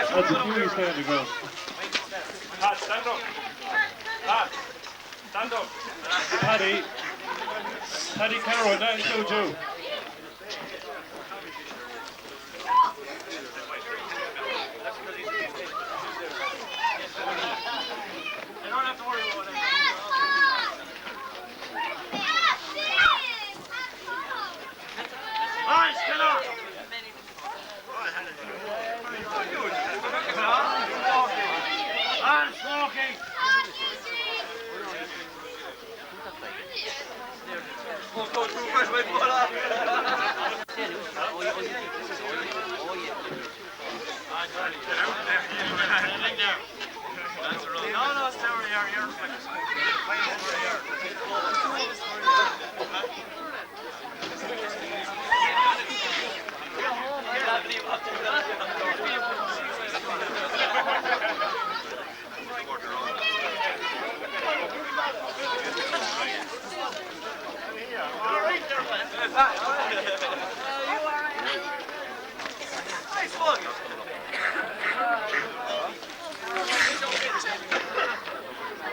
That's a few stay on the ground. Pat, stand up. Pat, stand up. Paddy Carroll, that includes you. You don't have to worry about that. Ballyskenagh! I'm smoking! No, stay where you are. You're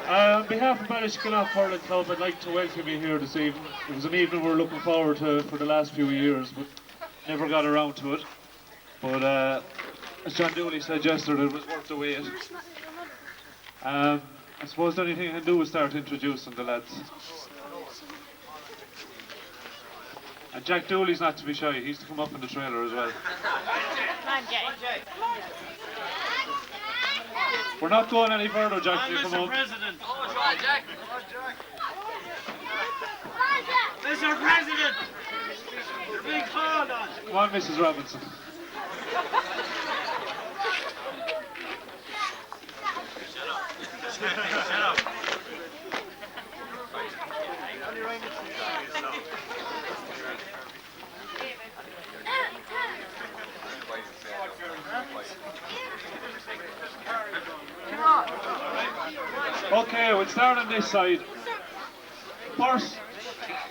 On behalf of Ballyskenagh Hurling Club, I'd like to welcome you here this evening. It was an evening we were looking forward to for the last few years, but never got around to it. But as John Dooley said yesterday, it was worth the wait. I suppose the only thing I can do is start introducing the lads. And Jack Dooley's not to be shy, he's to come up in the trailer as well. We're not going any further, Jack, if you come up. President. Jack. Mr. President! You're being called on. Come on, Mrs. Robinson. Shut up. Okay, we'll start on this side. First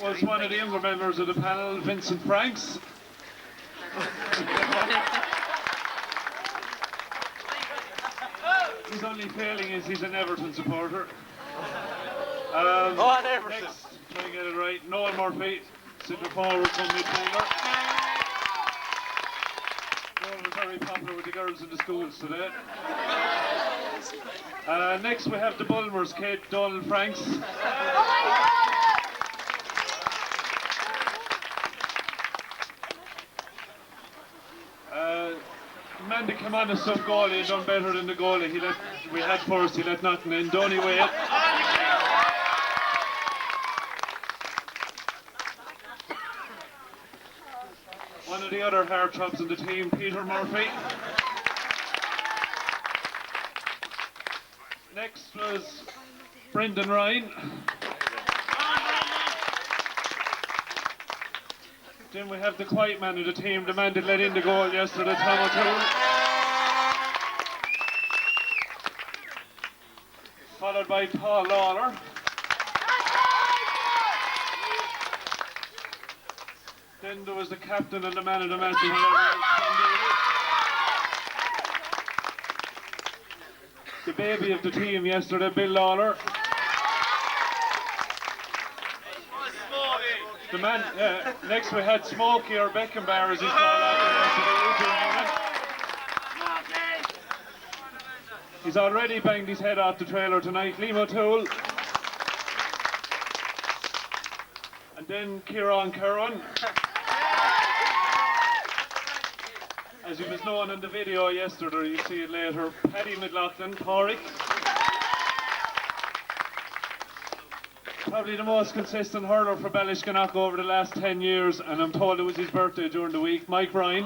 was one of the younger members of the panel, Vincent Franks. His only failing is he's an Everton supporter. Everton. Next, try and get it right, Noel Murphy, centre forward from midfielder. Noel was very popular with the girls in the schools today. Next we have the Bulmers, Kate Donald Franks. Man that came on as sub goalie and done better than the goalie we had first, he let nothing in. Donny Wade. One of the other heartthrobs in the team, Peter Murphy. Next was Brendan Ryan. Then we have the quiet man of the team, the man that let in the goal yesterday, Tom O'Toole. Followed by Paul Lawler. Then there was the captain and the man of the match. The baby of the team yesterday, Bill Lawler. The man, next we had Smokey, or Beckenbauer as he's called after yesterday. He's already banged his head off the trailer tonight, Liam O'Toole. And then Kieran Curran. As he was known in the video yesterday, you see it later, Paddy McLaughlin, Porrick. Probably the most consistent hurler for Ballyskenagh over the last 10 years, and I'm told it was his birthday during the week, Mike Ryan.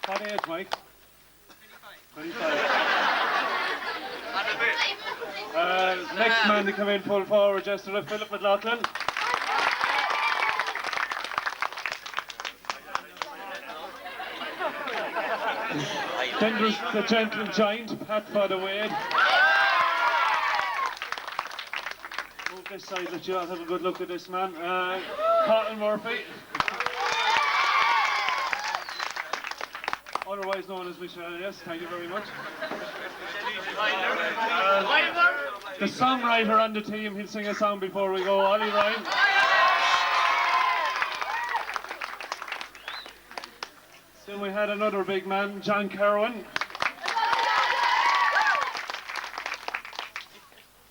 What age, Mike? 25. Next man to come in full forward yesterday, Philip McLaughlin. Then there's the gentle giant, Pat Fodder-Wade. Move this side, let you all have a good look at this man. Cotton Murphy. otherwise known as Michelle. Yes, thank you very much. The songwriter on the team, he'll sing a song before we go. Ollie Ryan. Then we had another big man, John Kerwin.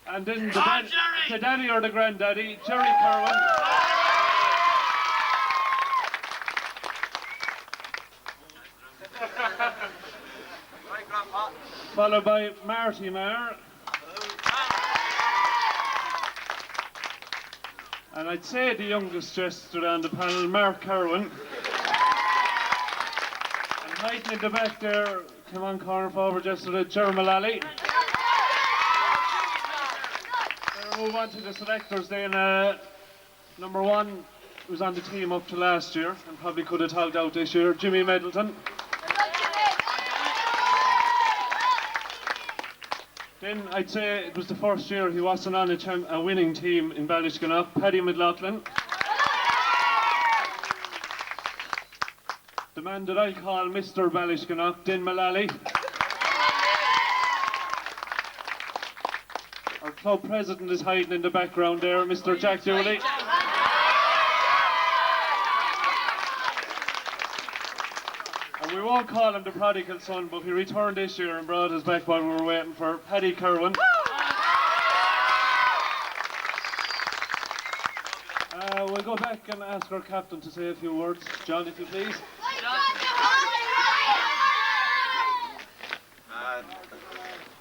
And then the daddy or the granddaddy, Jerry Kerwin. Followed by Marty Maher. And I'd say the youngest yesterday on the panel, Mark Kerwin. And hiding in the back there, come on, corner forward yesterday, Jeremy Lally. We'll move on to the selectors then. Number one was on the team up to last year and probably could have talked out this year, Jimmy Middleton. Then I'd say it was the first year he wasn't on a winning team in Ballyskenagh, Paddy McLaughlin. The man that I call Mr. Ballyskenagh, Din Mullally. Our club president is hiding in the background there, Mr. Jack Dooley. And we won't call him the prodigal son, but he returned this year and brought us back while we were waiting for Paddy Kerwin. We'll go back and ask our captain to say a few words. John, if you please.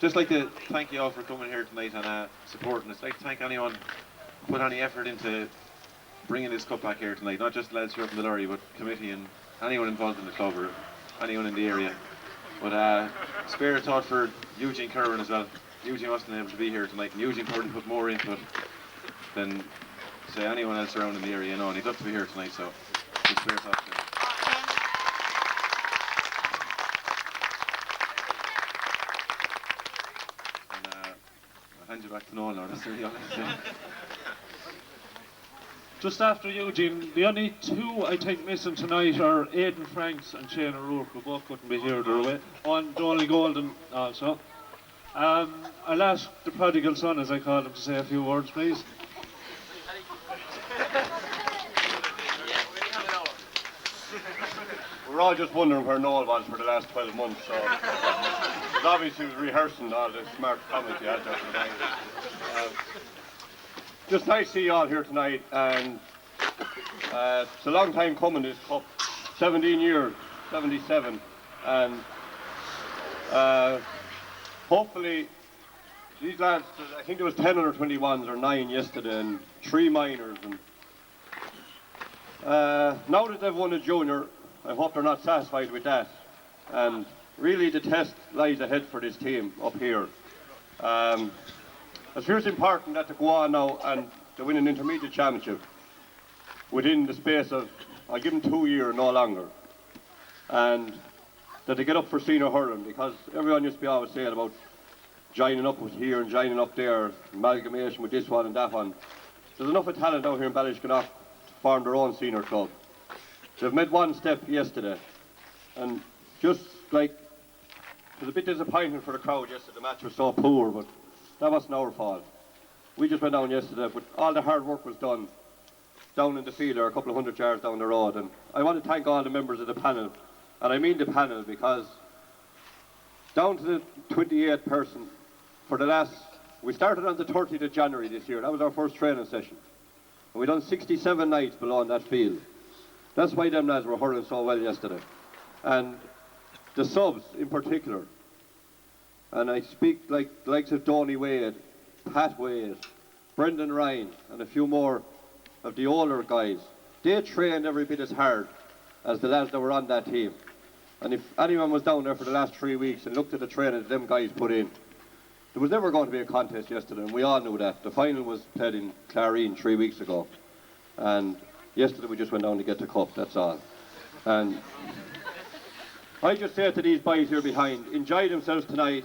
Just like to thank you all for coming here tonight and supporting us. I'd like to thank anyone who put any effort into bringing this cup back here tonight. Not just the lads here from the lorry, but committee and anyone involved in the club or anyone in the area. But spare a thought for Eugene Kerwin as well. Eugene wasn't able to be here tonight, and Eugene probably put more into it than say anyone else around in the area, you know, and he'd love to be here tonight, so just spare a thought to him. I'll hand you back to Noel now, that's really all I have to say. Just after Eugene, the only two I think missing tonight are Aidan Franks and Shane O'Rourke, who both couldn't be here, they're away. On the only golden also. I'll ask the prodigal son, as I call him, to say a few words, please. We're all just wondering where Noel was for the last 12 months, so because obviously he was rehearsing all the smart comments he had there for the night. Just nice to see you all here tonight, and it's a long time coming, this cup, 17 years, 77, and hopefully these lads, I think there was 10 under 21s or 9 yesterday and 3 minors, and now that they've won a junior, I hope they're not satisfied with that, and really the test lies ahead for this team up here. It's really important that they go on now and to win an intermediate championship within the space of, I'll give them 2 years, no longer, and that they get up for senior hurling, because everyone used to be always saying about joining up with here and joining up there, amalgamation with this one and that one. There's enough of talent out here in Ballyskenagh to form their own senior club. They've made one step yesterday, and just like, it was a bit disappointing for the crowd yesterday, the match was so poor, but that wasn't our fault. We just went down yesterday, but all the hard work was done down in the field, or a couple of 100 yards down the road, and I want to thank all the members of the panel, and I mean the panel, because down to the 28th person, for the last, we started on the 30th of January this year, that was our first training session, and we done 67 nights below in that field. That's why them lads were hurling so well yesterday. And the subs in particular, and I speak like the likes of Donny Wade, Pat Wade, Brendan Ryan, and a few more of the older guys. They trained every bit as hard as the lads that were on that team. And if anyone was down there for the last 3 weeks and looked at the training that them guys put in, there was never going to be a contest yesterday, and we all knew that. The final was played in Clarine 3 weeks ago. And yesterday we just went down to get the cup, that's all. And I just say to these boys here behind, enjoy themselves tonight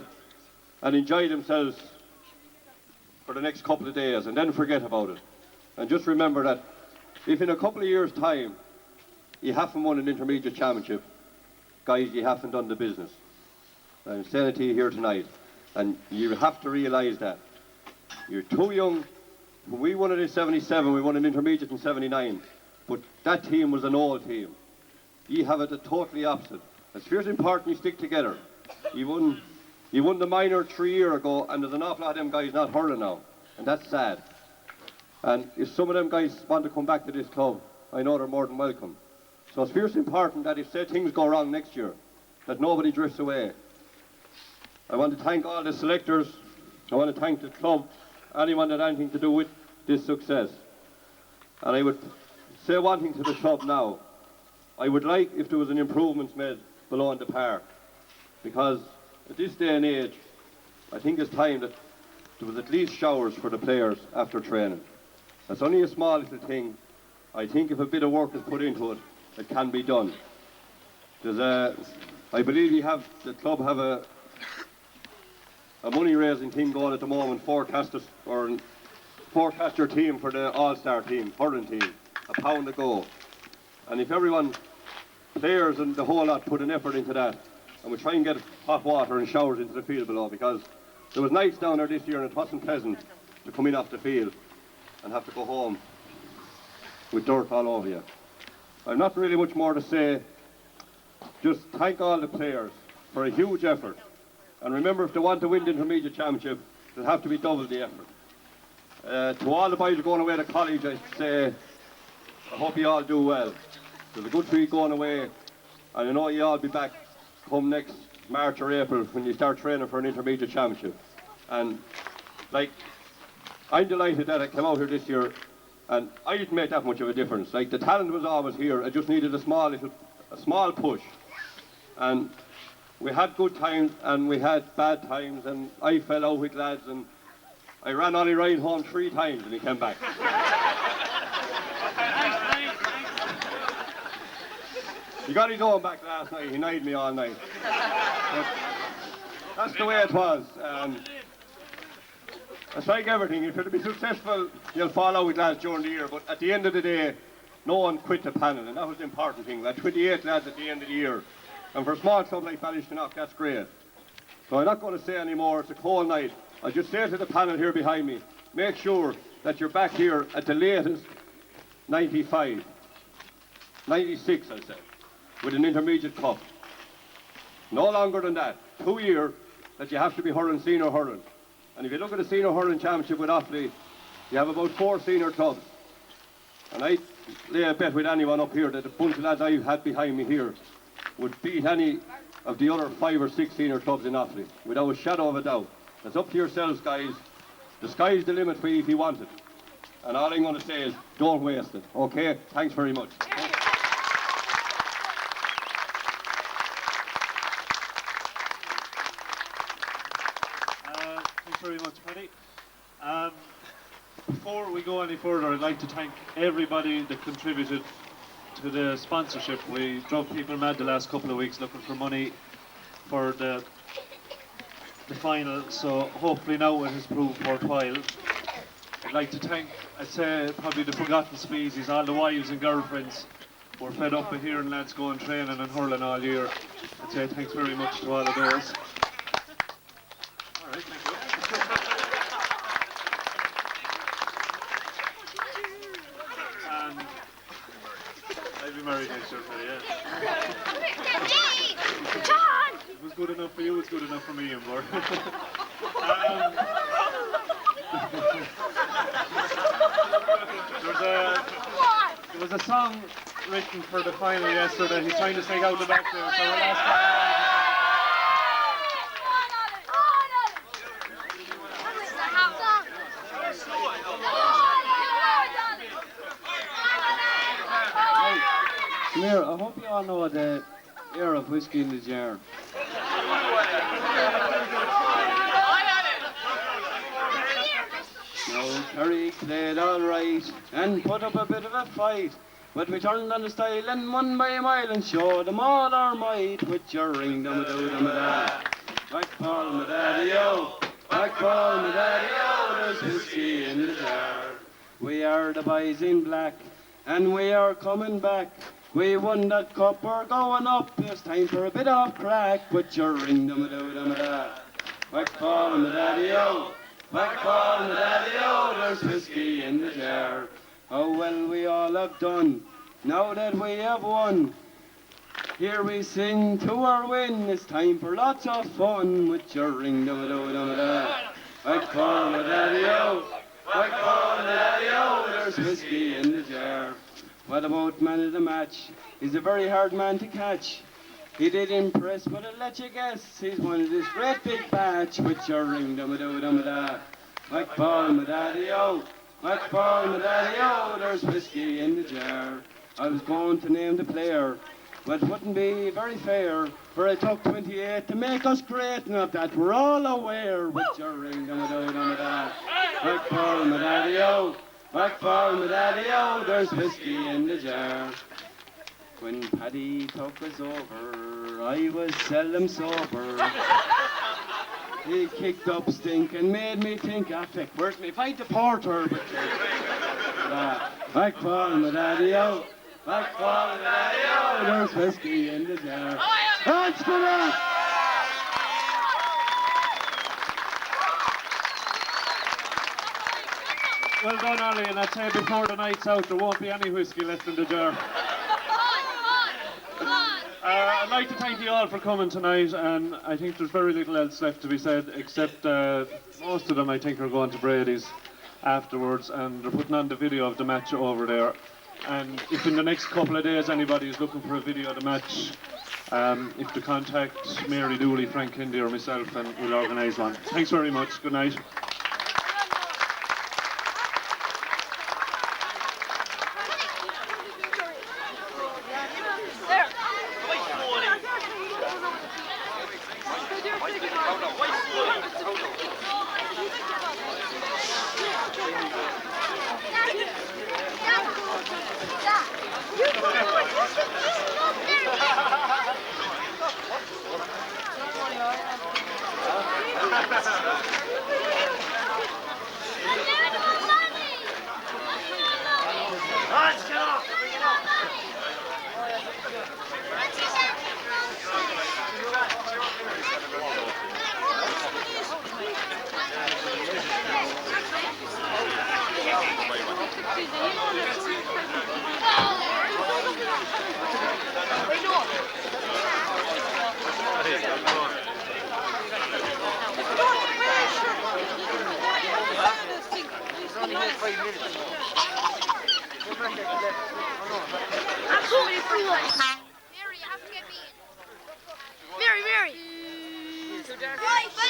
and enjoy themselves for the next couple of days, and then forget about it. And just remember that if in a couple of years' time you haven't won an intermediate championship, guys, you haven't done the business. I'm saying it to you here tonight, and you have to realise that. You're too young. When we won it in 77, we won an intermediate in 79, but that team was an old team. You have it the totally opposite. It's fierce important you stick together. You won the minor 3 years ago, and there's an awful lot of them guys not hurling now, and that's sad. And if some of them guys want to come back to this club, I know they're more than welcome. So it's fierce important that if say things go wrong next year, that nobody drifts away. I want to thank all the selectors. I want to thank the club, anyone that had anything to do with this success. And I would say one thing to the club now. I would like if there was an improvement made below in the park, because at this day and age, I think it's time that there was at least showers for the players after training. That's only a small little thing. I think if a bit of work is put into it, it can be done. I believe the club have a money-raising thing going at the moment, forecast your team for the all-star team, hurling team, £1 a go. And if everyone, players and the whole lot, put an effort into that, and we try and get hot water and showers into the field below, because there was nights down there this year and it wasn't pleasant to come in off the field and have to go home with dirt all over you. I've not really much more to say. Just thank all the players for a huge effort. And remember, if they want to win the intermediate championship, it'll have to be double the effort. To all the boys going away to college, I say, I hope you all do well. There's a good treat going away, and I know you all be back come next March or April when you start training for an intermediate championship. And I'm delighted that I came out here this year, and I didn't make that much of a difference. The talent was always here. I just needed a small push. And we had good times and we had bad times, and I fell out with lads, and I ran Ollie Ryan home 3 times and he came back. He got his own back last night. He nied me all night. But that's the way it was. It's like everything. If it'll be successful, you'll fall out with lads during the year. But at the end of the day, no one quit the panel, and that was the important thing. We had 28 lads at the end of the year. And for a small club like Ballyskenagh, that's great. So I'm not going to say any more. It's a cold night. I'll just say to the panel here behind me, make sure that you're back here at the latest 95, 96, I'll say, with an intermediate cup. No longer than that. 2 years that you have to be hurling senior hurling. And if you look at the senior hurling championship with Offaly, you have about 4 senior clubs. And I lay a bet with anyone up here that the bunch of lads I've had behind me here would beat any of the other 5 or 6 senior clubs in Offaly, without a shadow of a doubt. It's up to yourselves, guys. The sky's the limit for you if you want it. And all I'm going to say is, don't waste it. Okay? Thanks very much. Thanks very much, Paddy. Before we go any further, I'd like to thank everybody that contributed to the sponsorship. We drove people mad the last couple of weeks looking for money for the final, so hopefully now it has proved worthwhile. I'd like to thank, I'd say, probably the forgotten species, all the wives and girlfriends who are fed up of hearing lads going training and hurling all year. I'd say thanks very much to all of those. All right, thank you. I'll be married next year, yeah. It was good enough for you, it's good enough for me, Embor. There was a song written for the final yesterday. He's trying to sing out the back there, so we'll ask Come here, I hope you all know the air of whiskey in the jar. Now Kerry played all right and put up a bit of a fight, but we turned on the style and won by a mile and showed them all our might with your ring dum dum dum da. Back Paul my daddy-o, back Paul my daddy-o, there's whiskey in the jar. We are the boys in black and we are coming back. We won that cup, we're going up. It's time for a bit of crack. Put your ring, dum-a-do-dum-a-da. Whack ball and the daddy-o. Whack ball and the daddy-o. There's whiskey in the jar. How well we all have done, now that we have won. Here we sing to our win. It's time for lots of fun. With your ring, dum-a-do-dum-a-da. Whack ball and the daddy-o. Whack ball and the daddy-o. There's whiskey in the jar. What about man of the match? He's a very hard man to catch. He did impress, but I'll let you guess. He's one of this great big batch. With your ring, dum-a-do-dum-a-da. Whack ball, my daddy-o. Whack ball, my daddy-o. There's whiskey in the jar. I was going to name the player, but wouldn't be very fair, for I took 28 to make us great, and of that we're all aware. With your ring, dum-a-do-dum-a-da. Whack ball, my daddy-o. Whack ball, my daddy-o. There's whiskey in the jar. When Paddy took us over, I was seldom sober. He kicked up stink and made me think, ah, feck, where's me pint of porter? Whack ball, my daddy-o. Whack ball, my daddy-o. There's whiskey in the jar. That's good enough. Well done, Ollie, and I'd say before the night's out, there won't be any whiskey left in the jar. I'd like to thank you all for coming tonight, and I think there's very little else left to be said, except most of them I think are going to Brady's afterwards, and they're putting on the video of the match over there. And if in the next couple of days anybody is looking for a video of the match, if to contact Mary Dooley, Frank Kindy or myself, and we'll organise one. Thanks very much. Good night. Lads, get off! Absolutely free life. Mary, you have to get me. Mary, Mary.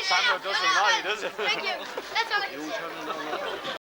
Sandra doesn't lie, does it? Thank you. That's all.